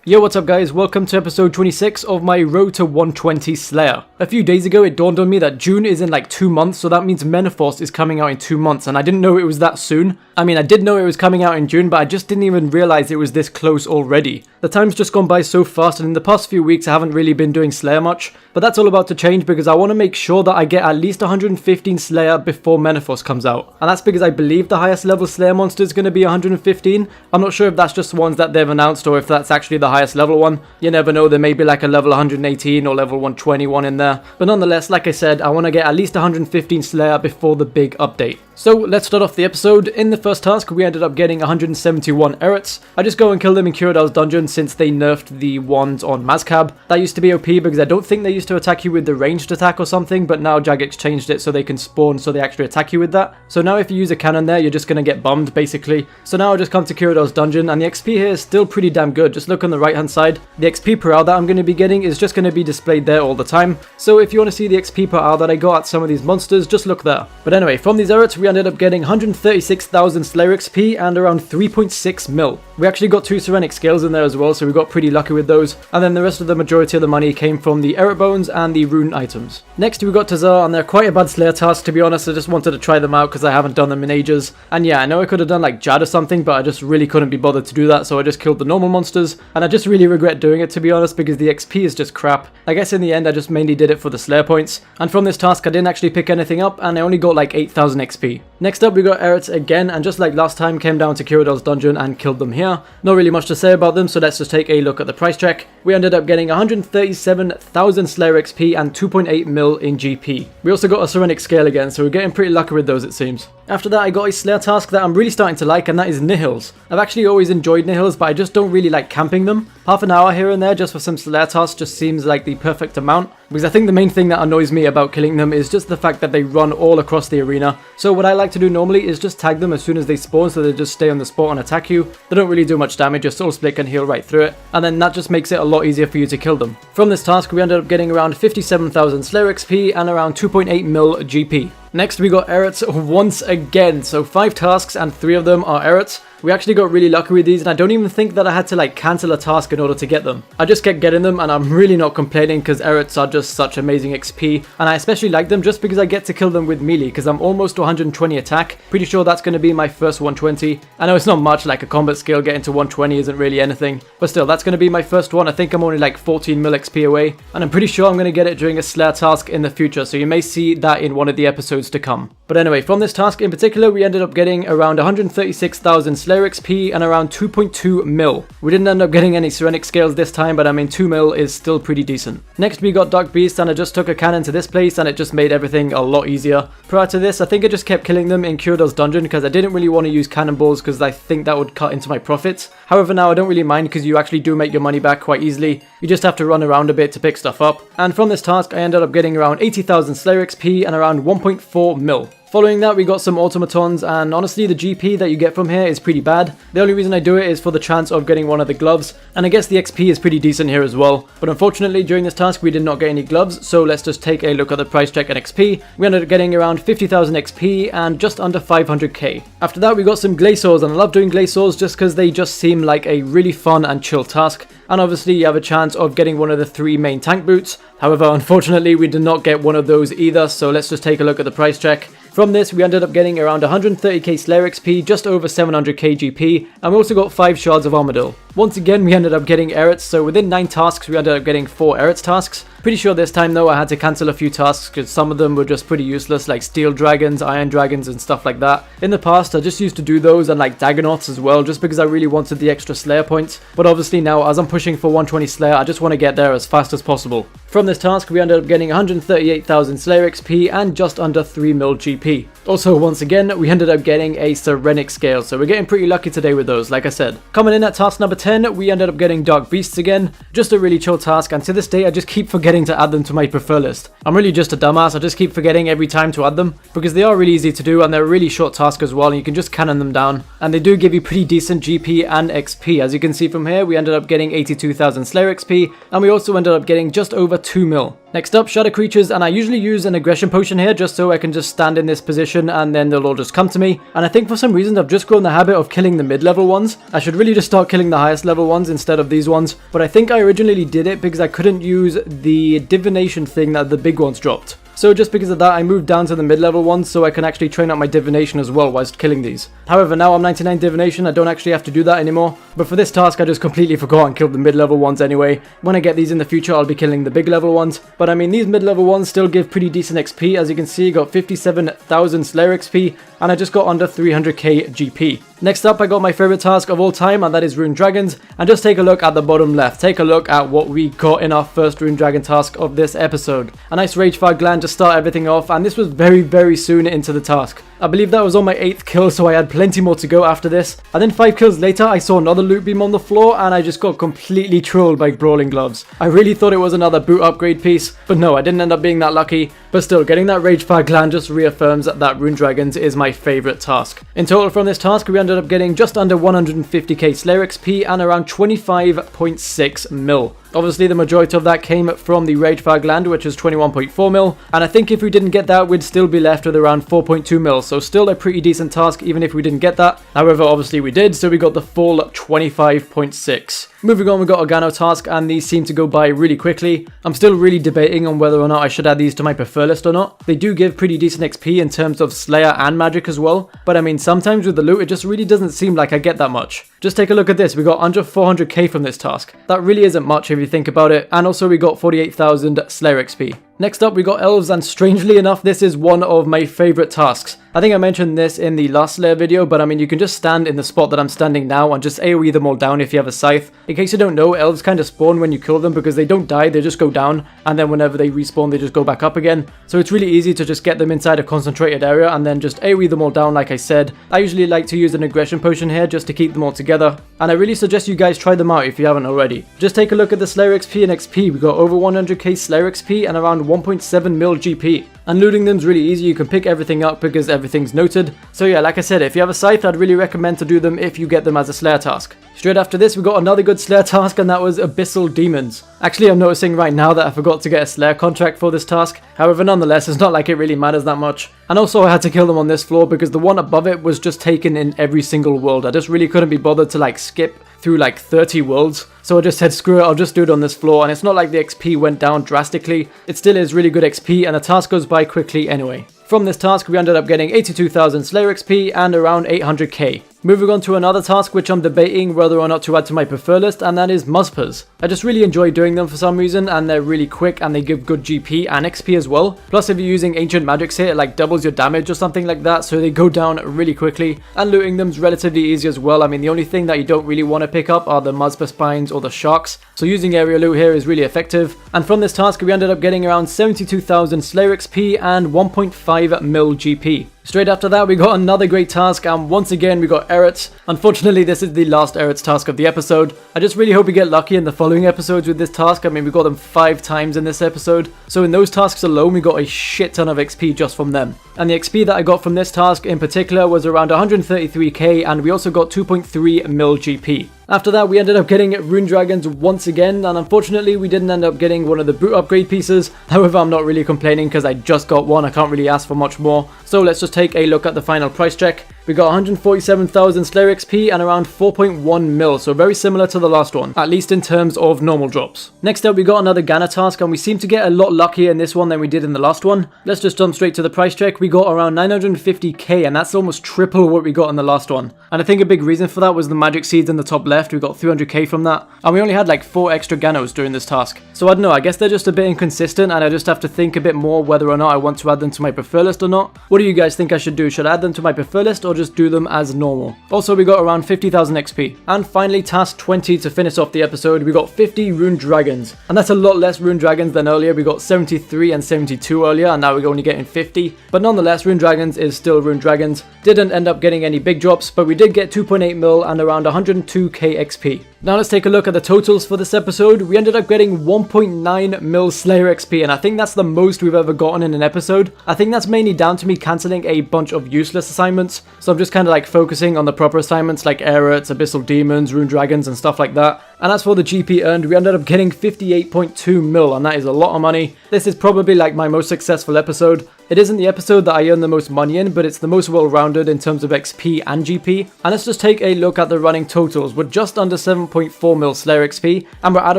Yo, what's up guys, welcome to episode 26 of my Road to 120 Slayer. A few days ago it dawned on me that June is in like 2 months, so that means Menopause is coming out in 2 months, and I didn't know it was that soon. I mean, I did know it was coming out in June, but I just didn't even realize it was this close already. The time's just gone by so fast, and in the past few weeks I haven't really been doing Slayer much, but that's all about to change because I want to make sure that I get at least 115 Slayer before Menopause comes out. And that's because I believe the highest level Slayer monster is going to be 115. I'm not sure if that's just the ones that they've announced or if that's actually the highest level one. You never know, there may be like a level 118 or level 121 in there. But nonetheless, like I said, I want to get at least 115 Slayer before the big update. So let's start off the episode. In the first task, we ended up getting 171 Airuts. I just go and kill them in Kurodal's dungeon since they nerfed the ones on Mazcab. That used to be OP because I don't think they used to attack you with the ranged attack or something, but now Jagex changed it so they can spawn so they actually attack you with that. So now if you use a cannon there, you're just going to get bummed basically. So now I'll just come to Kurodal's dungeon and the XP here is still pretty damn good. Just look on the right hand side. The XP per hour that I'm going to be getting is just going to be displayed there all the time. So if you want to see the XP per hour that I got at some of these monsters, just look there. But anyway, from these Airuts, we ended up getting 136,000 Slayer XP and around 3.6 mil. We actually got 2 Serenic scales in there as well, so we got pretty lucky with those. And then the rest of the majority of the money came from the Airit bones and the rune items. Next we got Tzaar, and they're quite a bad Slayer task to be honest. I just wanted to try them out because I haven't done them in ages. And yeah, I know I could have done like Jad or something, but I just really couldn't be bothered to do that, so I just killed the normal monsters. And I just really regret doing it to be honest because the XP is just crap. I guess in the end I just mainly did it for the Slayer points. And from this task I didn't actually pick anything up and I only got like 8,000 XP. Next up we got Airuts again, and just like last time came down to Kurodal's dungeon and killed them here. Not really much to say about them, so let's just take a look at the price check. We ended up getting 137,000 Slayer XP and 2.8 mil in GP. We also got a Serenic scale again, so we're getting pretty lucky with those it seems. After that I got a Slayer task that I'm really starting to like, and that is Nihils. I've actually always enjoyed Nihils, but I just don't really like camping them. Half an hour here and there just for some Slayer tasks just seems like the perfect amount, because I think the main thing that annoys me about killing them is just the fact that they run all across the arena. So what I like to do normally is just tag them as soon as they spawn so they just stay on the spot and attack you. They don't really do much damage, your soul split can heal right through it, and then that just makes it a lot easier for you to kill them. From this task we ended up getting around 57,000 Slayer XP and around 2.8 mil GP. Next we got Airuts once again, so 5 tasks and 3 of them are Airuts. We actually got really lucky with these, and I don't even think that I had to like cancel a task in order to get them. I just kept getting them and I'm really not complaining because Airuts are just such amazing XP, and I especially like them just because I get to kill them with melee because I'm almost to 120 attack. Pretty sure that's going to be my first 120. I know it's not much, like a combat skill getting to 120 isn't really anything, but still that's going to be my first one. I think I'm only like 14 mil XP away, and I'm pretty sure I'm going to get it during a Slayer task in the future, so you may see that in one of the episodes to come. But anyway, from this task in particular we ended up getting around 136,000 Slayer XP and around 2.2 mil. We didn't end up getting any Serenic scales this time, but I mean 2 mil is still pretty decent. Next we got Dark Beasts, and I just took a cannon to this place and it just made everything a lot easier. Prior to this I think I just kept killing them in Kurodal's dungeon because I didn't really want to use cannonballs because I think that would cut into my profits. However, now I don't really mind because you actually do make your money back quite easily. You just have to run around a bit to pick stuff up. And from this task I ended up getting around 80,000 Slayer XP and around 1.4 mil. Following that we got some Automatons, and honestly the GP that you get from here is pretty bad. The only reason I do it is for the chance of getting one of the gloves, and I guess the XP is pretty decent here as well. But unfortunately during this task we did not get any gloves, so let's just take a look at the price check and XP. We ended up getting around 50,000 XP and just under 500k. After that we got some Glacors, and I love doing Glacors just because they just seem like a really fun and chill task. And obviously you have a chance of getting one of the 3 main tank boots. However, unfortunately we did not get one of those either, so let's just take a look at the price check. From this we ended up getting around 130k Slayer XP, just over 700k GP, and we also got 5 shards of Armadillo. Once again we ended up getting Airuts, so within 9 tasks we ended up getting 4 Airuts tasks. Pretty sure this time though I had to cancel a few tasks because some of them were just pretty useless, like Steel Dragons, Iron Dragons and stuff like that. In the past I just used to do those and like Dagonauts as well just because I really wanted the extra Slayer points, but obviously now as I'm pushing for 120 Slayer I just want to get there as fast as possible. From this task we ended up getting 138,000 Slayer XP and just under 3 mil GP. Also once again we ended up getting a Serenic scale, so we're getting pretty lucky today with those, like I said. Coming in at task number 10 we ended up getting Dark Beasts again, just a really chill task, and to this day I just keep forgetting to add them to my prefer list. I'm really just a dumbass, I just keep forgetting every time to add them, because they are really easy to do and they're a really short task as well, and you can just cannon them down. And they do give you pretty decent GP and XP. As you can see from here, we ended up getting 82,000 Slayer XP, and we also ended up getting just over 2 mil. Next up, Shadow Creatures, and I usually use an aggression potion here just so I can just stand in this position and then they'll all just come to me. And I think for some reason I've just grown the habit of killing the mid-level ones. I should really just start killing the highest level ones instead of these ones, but I think I originally did it because I couldn't use the divination thing that the big ones dropped. So just because of that, I moved down to the mid-level ones so I can actually train up my divination as well whilst killing these. However, now I'm 99 divination, I don't actually have to do that anymore. But for this task, I just completely forgot and killed the mid-level ones anyway. When I get these in the future, I'll be killing the big level ones. But I mean, these mid-level ones still give pretty decent XP. As you can see, I got 57,000 Slayer XP, and I just got under 300k GP. Next up, I got my favorite task of all time, and that is Rune Dragons. And just take a look at the bottom left. Take a look at what we got in our first Rune Dragon task of this episode. A nice Ragefire Gland to start everything off, and this was very soon into the task. I believe that was on my 8th kill, so I had plenty more to go after this. And then 5 kills later, I saw another loot beam on the floor, and I just got completely trolled by Brawling Gloves. I really thought it was another boot upgrade piece, but no, I didn't end up being that lucky. But still, getting that Ragefire Gland just reaffirms that Rune Dragons is my favorite task. In total from this task, we ended up getting just under 150k Slayer XP and around 25.6 mil. Obviously, the majority of that came from the Ragefire Gland, which is 21.4 mil, and I think if we didn't get that, we'd still be left with around 4.2 mil, so still a pretty decent task even if we didn't get that. However, obviously we did, so we got the full 25.6. Moving on, we got a Gano task, and these seem to go by really quickly. I'm still really debating on whether or not I should add these to my prefer list or not. They do give pretty decent XP in terms of Slayer and Magic as well, but I mean, sometimes with the loot, it just really doesn't seem like I get that much. Just take a look at this, we got under 400k from this task. That really isn't much if you think about it, and also we got 48,000 Slayer XP. Next up, we got Elves, and strangely enough, this is one of my favorite tasks. I think I mentioned this in the last Slayer video, but I mean, you can just stand in the spot that I'm standing now and just AoE them all down if you have a scythe. In case you don't know, Elves kind of spawn when you kill them because they don't die, they just go down, and then whenever they respawn, they just go back up again. So it's really easy to just get them inside a concentrated area and then just AoE them all down like I said. I usually like to use an aggression potion here just to keep them all together, and I really suggest you guys try them out if you haven't already. Just take a look at the Slayer XP and XP. We got over 100k Slayer XP and around 1.7 mil GP. And looting them is really easy, you can pick everything up because everything's noted. So yeah, like I said, if you have a scythe, I'd really recommend to do them if you get them as a Slayer task. Straight after this, we got another good Slayer task, and that was Abyssal Demons. Actually, I'm noticing right now that I forgot to get a Slayer contract for this task. However, nonetheless, it's not like it really matters that much. And also, I had to kill them on this floor because the one above it was just taken in every single world. I just really couldn't be bothered to like skip through like 30 worlds. So I just said, screw it, I'll just do it on this floor, and it's not like the XP went down drastically. It still is really good XP, and the task goes by quickly anyway. From this task, we ended up getting 82,000 Slayer XP and around 800k. Moving on to another task which I'm debating whether or not to add to my prefer list, and that is Muspahs. I just really enjoy doing them for some reason, and they're really quick and they give good GP and XP as well. Plus, if you're using ancient magics here, it like doubles your damage or something like that, so they go down really quickly, and looting them is relatively easy as well. I mean, the only thing that you don't really want to pick up are the Muspah spines or the sharks, so using area loot here is really effective. And from this task, we ended up getting around 72,000 Slayer XP and 1.5 mil GP. Straight after that, we got another great task, and once again we got Airuts. Unfortunately, this is the last Airuts task of the episode. I just really hope we get lucky in the following episodes with this task. I mean, we got them 5 times in this episode, so in those tasks alone we got a shit ton of XP just from them. And the XP that I got from this task in particular was around 133k, and we also got 2.3 mil GP. After that, we ended up getting Rune Dragons once again, and unfortunately we didn't end up getting one of the boot upgrade pieces. However, I'm not really complaining because I just got one, I can't really ask for much more. So let's just take a look at the final price check. We got 147,000 Slayer XP and around 4.1 mil, so very similar to the last one, at least in terms of normal drops. Next up, we got another Gana task, and we seem to get a lot luckier in this one than we did in the last one. Let's just jump straight to the price check. We got around 950k, and that's almost triple what we got in the last one. And I think a big reason for that was the magic seeds in the top left. We got 300k from that, and we only had like 4 extra Ganos during this task. So I don't know, I guess they're just a bit inconsistent, and I just have to think a bit more whether or not I want to add them to my prefer list or not. What do you guys think I should do? Should I add them to my prefer list or just do them as normal. Also, we got around 50,000 XP. And finally, task 20 to finish off the episode, we got 50 Rune Dragons. And that's a lot less Rune Dragons than earlier. We got 73 and 72 earlier, and now we're only getting 50. But nonetheless, Rune Dragons is still Rune Dragons. Didn't end up getting any big drops, but we did get 2.8 mil and around 102k XP. Now let's take a look at the totals for this episode. We ended up getting 1.9 mil Slayer XP, and I think that's the most we've ever gotten in an episode. I think that's mainly down to me cancelling a bunch of useless assignments, so I'm just kind of like focusing on the proper assignments like Airuts, Abyssal Demons, Rune Dragons and stuff like that. And as for the GP earned, we ended up getting 58.2 mil, and that is a lot of money. This is probably like my most successful episode. It isn't the episode that I earn the most money in, but it's the most well-rounded in terms of XP and GP. And let's just take a look at the running totals. We're just under 7.4 mil Slayer XP, and we're at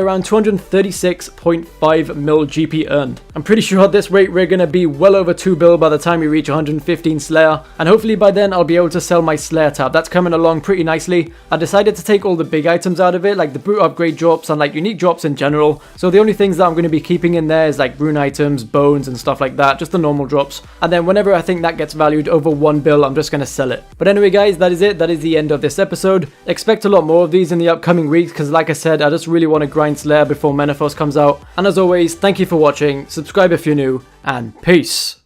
around 236.5 mil GP earned. I'm pretty sure at this rate we're going to be well over 2 bill by the time we reach 115 Slayer, and hopefully by then I'll be able to sell my Slayer tab. That's coming along pretty nicely. I decided to take all the big items out of it, like the brute upgrade drops and like unique drops in general. So the only things that I'm going to be keeping in there is like rune items, bones and stuff like that, just the normal drops. And then whenever I think that gets valued over 1 bill, I'm just going to sell it. But anyway guys, that is it. That is the end of this episode. Expect a lot more of these in the upcoming weeks, because like I said, I just really want to grind Slayer before Menethos comes out. And as always, thank you for watching, subscribe if you're new, and peace!